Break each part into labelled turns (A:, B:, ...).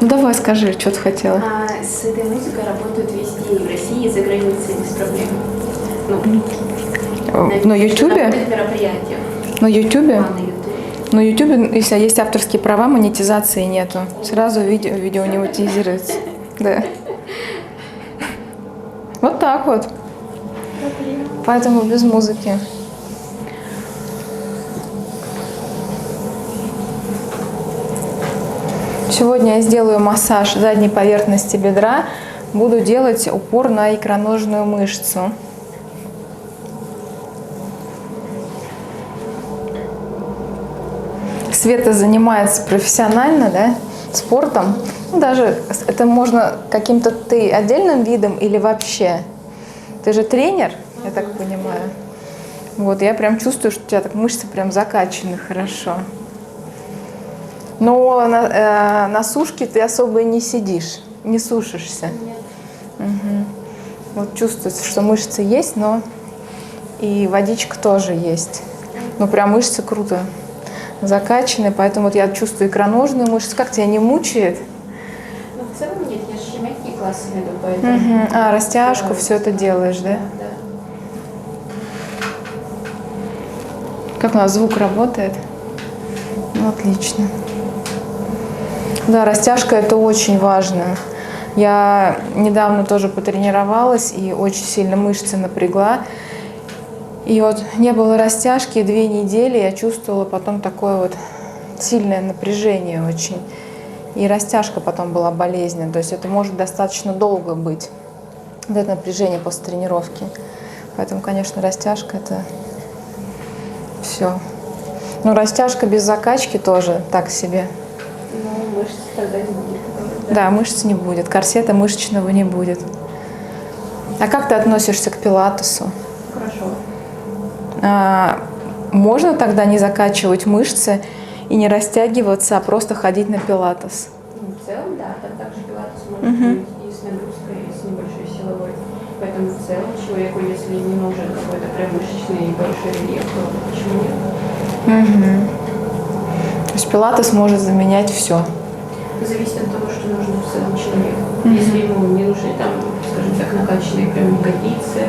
A: Ну давай скажи, что ты хотела.
B: С этой музыкой работают везде, и в России, и за границей без проблем.
A: На Ютубе?
B: На мероприятиях.
A: На Ютубе?
B: На Ютубе.
A: На Ютубе, если есть авторские права, монетизации нету. Сразу видео не монетизируется. Да. Вот так вот. Поэтому без музыки. Сегодня я сделаю массаж задней поверхности бедра. Буду делать упор на икроножную мышцу. Света занимается профессионально, да, спортом. Ну, даже это можно каким-то ты отдельным видом или вообще. Ты же тренер, я так понимаю. Вот, я прям чувствую, что у тебя так мышцы прям закачаны хорошо. Но на сушке ты особо и не сидишь, не сушишься.
B: Нет.
A: Угу. Вот чувствуется, что мышцы есть, но и водичка тоже есть. Ну прям мышцы круто закачаны, поэтому вот я чувствую икроножную мышцу. Как тебя не мучает?
B: Ну, в целом нет, я же мягкие классы веду, поэтому...
A: Угу. Растяжку, все это делаешь, да?
B: Да.
A: Как у нас звук работает? Ну, отлично. Да, растяжка это очень важно. Я недавно тоже потренировалась и очень сильно мышцы напрягла. И вот не было растяжки 2 недели, я чувствовала потом такое вот сильное напряжение очень. И растяжка потом была болезненная. То есть это может достаточно долго быть, вот это напряжение после тренировки. Поэтому, конечно, растяжка это все. Но растяжка без закачки тоже так себе.
B: Ну, мышц тогда не будет.
A: Да, мышц не будет, корсета мышечного не будет. А как ты относишься к пилатесу?
B: Хорошо.
A: Можно тогда не закачивать мышцы и не растягиваться, а просто ходить на пилатес?
B: Ну, в целом, да, там также пилатес может быть и с нагрузкой, и с небольшой силовой. Поэтому в целом человеку, если не нужен какой-то прям мышечный большой рельеф, то почему нет?
A: То есть пилатес может заменять все.
B: Зависит от того, что нужно в целом человеку. Если ему не нужны там, скажем так, накачанные прям ягодицы,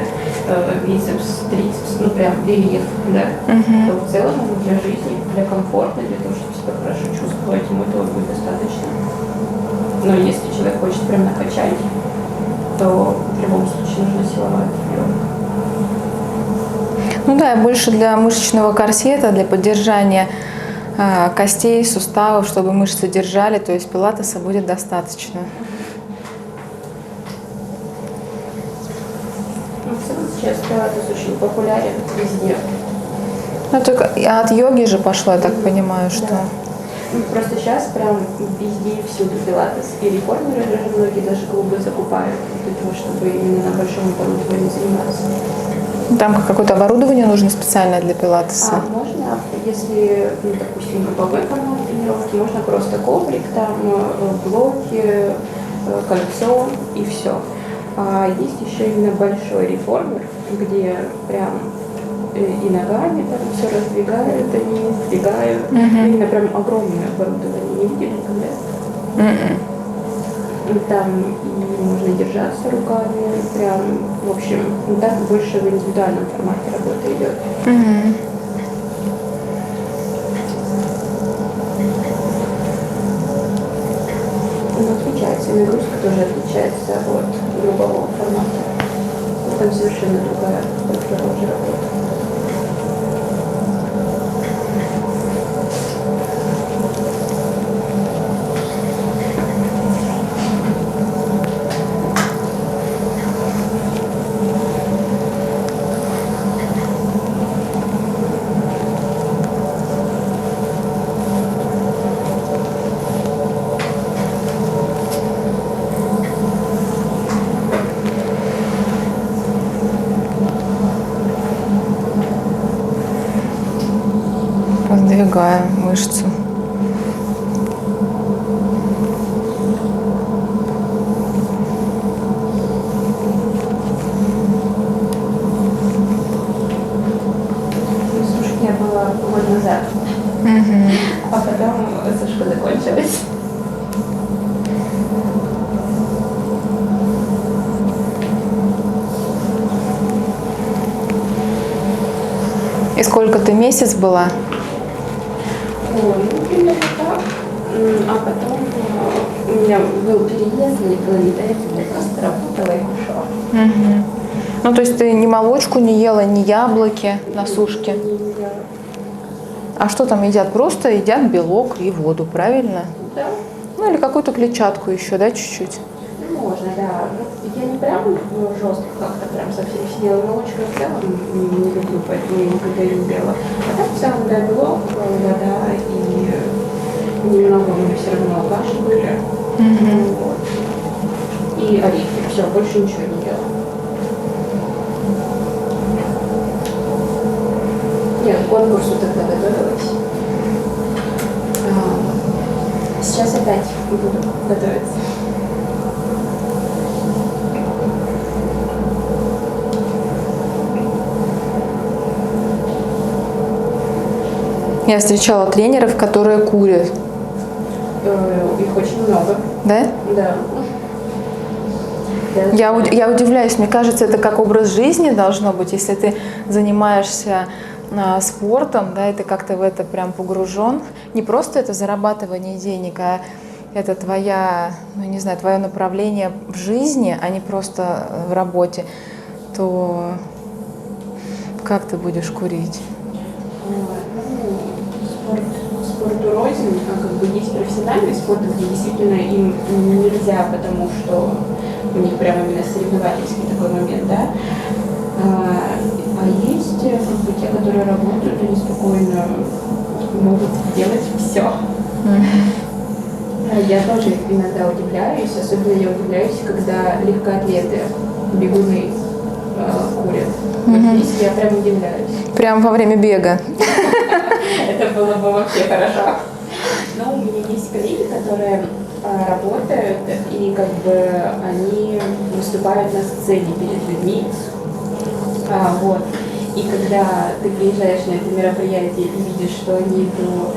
B: бицепс, трицепс, ну прям рельеф, да, то в целом для жизни, для комфорта, для того, чтобы себя хорошо чувствовать, ему этого будет достаточно. Но если человек хочет прям накачать, то в любом случае нужна силовая тренировка.
A: Ну да, и больше для мышечного корсета, для поддержания костей, суставов, чтобы мышцы держали, то есть пилатеса будет достаточно.
B: Ну, в целом сейчас пилатес очень популярен везде.
A: Ну, только от йоги же пошло, я так понимаю, что...
B: Да. Ну, просто сейчас прям везде и всюду пилатес. И реформеры даже многие даже клубы закупают для того, чтобы именно на большом оборудовании заниматься.
A: Там какое-то оборудование нужно специальное для пилатеса?
B: Можно, если, ну, допустим, групповой формат тренировки, можно просто коврик, там блоки, кольцо и все. А есть еще именно большой реформер, где прям и ногами там все раздвигают, они сдвигают. Именно прям огромное оборудование. Не видели никогда? И там и можно держаться руками, прям, в общем, ну, так больше в индивидуальном формате работа идет. Ну, отличается, и нагрузка тоже отличается от другого формата. Там совершенно другая структура уже работает.
A: Раздвигаю мышцу.
B: Слушай, я была год назад, а потом сушка закончилась.
A: И сколько ты месяц была?
B: Ой, ну, примерно так. А потом у меня был переезд, мне было не до этого, я просто работала и кушала.
A: Мгм. Ну, то есть ты ни молочку не ела, ни яблоки на сушке?
B: Не ела.
A: А что там едят? Просто едят белок и воду, правильно?
B: Да,
A: Ну, или какую-то клетчатку еще, да, чуть-чуть?
B: можно, да. Ну, я не прям жестко как-то прям совсем сидела, молочко в целом не люблю, поэтому я никогда не ела. А так в целом, да, белок, вода и немного у меня все равно каши были. Вот. И орехи. Все, больше ничего не ела. Нет, к конкурсу тогда готовилась. Сейчас опять буду готовиться.
A: Я встречала тренеров, которые курят.
B: Их очень много.
A: Да?
B: Да.
A: Я удивляюсь, мне кажется, это как образ жизни должно быть, если ты занимаешься спортом, да, и ты как-то в это прям погружен. Не просто это зарабатывание денег, а это твоя, ну не знаю, твое направление в жизни, а не просто в работе, то как ты будешь курить?
B: Спорт рознь, а как бы есть профессиональный спорт, где действительно им нельзя, потому что у них прямо именно соревновательский такой момент, да. А есть как бы те, которые работают, они спокойно могут делать все. Я тоже иногда удивляюсь, особенно я удивляюсь, когда легкоатлеты, бегуны курят. Вот здесь я прям удивляюсь.
A: Прямо во время бега.
B: Это было бы вообще хорошо. Но у меня есть коллеги, которые работают, и как бы они выступают на сцене перед людьми. Вот. И когда ты приезжаешь на это мероприятие и видишь, что они до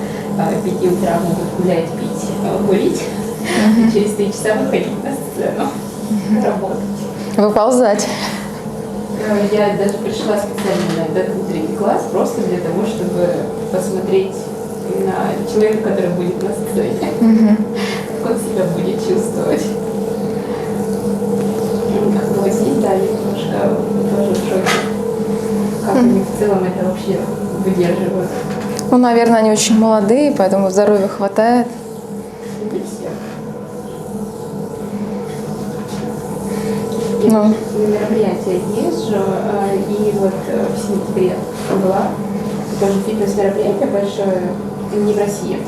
B: 5 утра могут гулять, пить, курить, и через 3 часа выходить на сцену, работать.
A: Выползать.
B: Я даже пришла специально на этот утренний класс просто для того, чтобы посмотреть на человека, который будет на сцене. Как он себя будет чувствовать. Как бы вот здесь, да, я немножко тоже в шоке. Как они в целом это вообще выдерживают.
A: Ну, наверное, они очень молодые, поэтому здоровья хватает.
B: Не все.
A: Ну.
B: На мероприятие езжу, и вот в сентябре была тоже фитнес-мероприятие большое, не в России.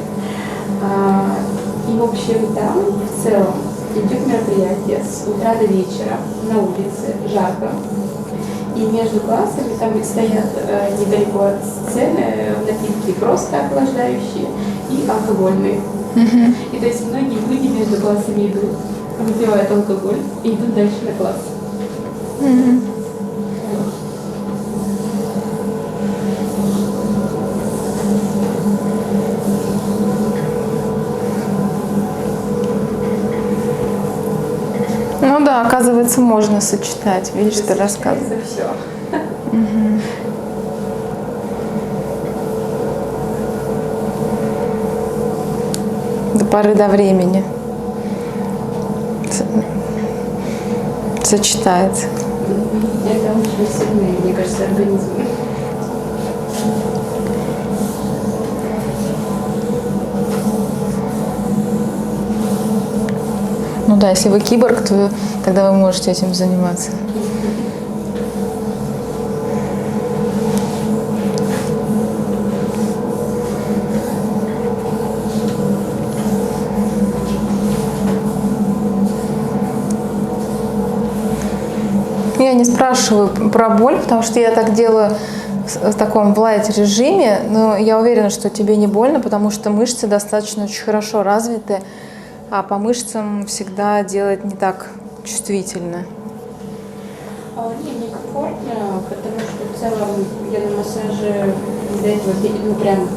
B: И, в общем, там в целом идет мероприятие с утра до вечера на улице, жарко. И между классами там стоят недалеко от сцены напитки просто охлаждающие и алкогольные. И то есть многие люди между классами идут, выпивают алкоголь и идут дальше на класс.
A: Ну да, оказывается, можно сочетать. Видишь, ты рассказываешь.
B: Это все.
A: До поры до времени. Сочетается.
B: Это очень сильный, мне кажется, организм.
A: Ну да, если вы киборг, то тогда вы можете этим заниматься. Я не спрашиваю про боль, потому что я так делаю в таком лайт-режиме, но я уверена, что тебе не больно, потому что мышцы достаточно очень хорошо развиты, а по мышцам всегда делать не так чувствительно.
B: Мне некомфортно, потому что в целом я на массаже до этого прям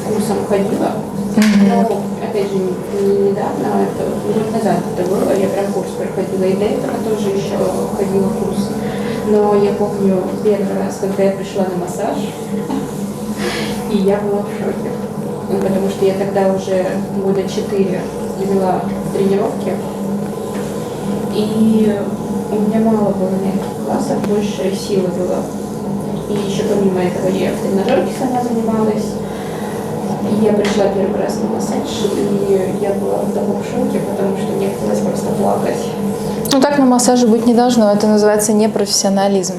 B: курсом ходила. Но, опять же, не недавно, это год назад это было, я прям курс проходила, и до этого тоже еще ходила курс. Но я помню первый раз, когда я пришла на массаж, и я была в шоке. Ну, потому что я тогда уже года 4 вела тренировки, и у меня мало было мягких классов, больше силы было. И еще помимо этого я в тренажерке сама занималась. И я пришла первый раз на массаж, и я была в таком шоке, потому что мне хотелось просто плакать.
A: Ну так на массаже быть не должно, это называется непрофессионализм.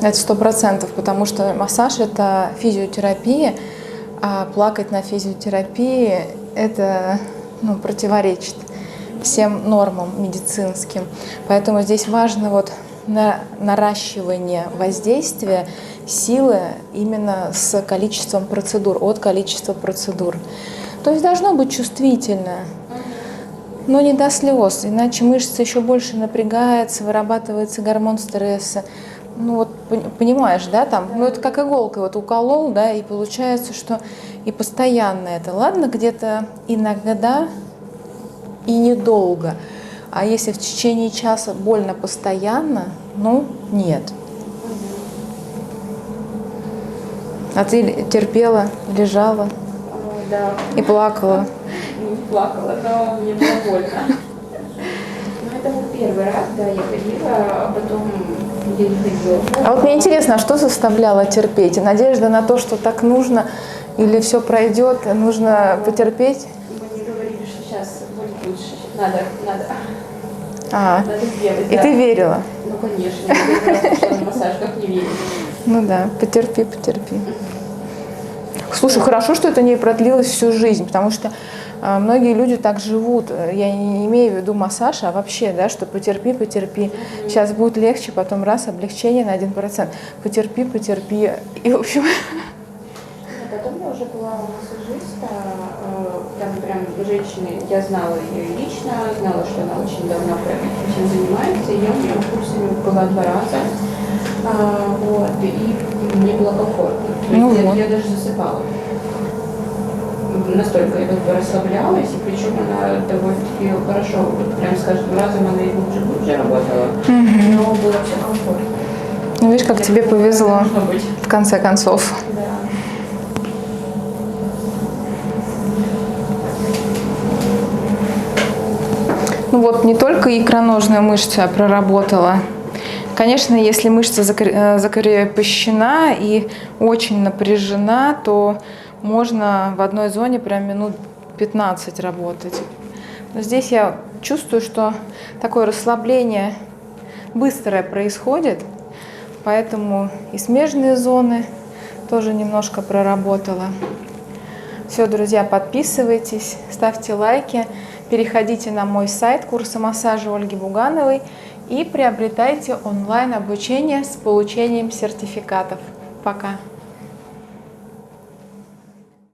B: Возможно.
A: Это 100%, потому что массаж – это физиотерапия, а плакать на физиотерапии – это противоречит всем нормам медицинским. Поэтому здесь важно вот наращивание воздействия силы именно с количеством процедур, от количества процедур. То есть должно быть чувствительно, но не до слез, иначе мышца еще больше напрягается, вырабатывается гормон стресса. Ну вот понимаешь, да, там, ну это как иголкой вот уколол, да, и получается, что и постоянно это. Ладно, где-то иногда и недолго, а если в течение часа больно постоянно, ну нет. А ты терпела, лежала
B: Да.
A: и плакала.
B: Не плакала, но мне было больно. Ну, это был первый раз, да, я ходила, а потом я не ходила.
A: А вот мне интересно, а что заставляло терпеть? Надежда на то, что так нужно, или все пройдет, нужно потерпеть?
B: Мне говорили, что сейчас будет лучше, надо сделать.
A: И
B: да.
A: ты верила?
B: Ну, конечно, я первый раз пошла на массаж, как не верить.
A: Ну да, потерпи. Слушай, хорошо, что это не продлилось всю жизнь, потому что многие люди так живут. Я не имею в виду массаж, а вообще, да, что потерпи. Сейчас будет легче, потом раз, облегчение на 1%. Потерпи. И, в общем...
B: Потом я уже была у массажиста, там прям женщины, я знала ее лично, знала, что она очень давно этим занимается, и я у нее курсами была 2 раза. Вот, и мне было комфортно. Я даже засыпала. Настолько я расслаблялась, и причем она довольно-таки хорошо, прям с каждым разом она и глубже работала, но было все комфортно.
A: Ну, видишь, как тебе повезло, в конце концов.
B: Да.
A: Ну вот, не только икроножная мышца проработала. Конечно, если мышца закрепощена и очень напряжена, то можно в одной зоне прям минут 15 работать. Но здесь я чувствую, что такое расслабление быстрое происходит, поэтому и смежные зоны тоже немножко проработала. Все, друзья, подписывайтесь, ставьте лайки, переходите на мой сайт курса массажа Ольги Бугановой и приобретайте онлайн-обучение с получением сертификатов. Пока!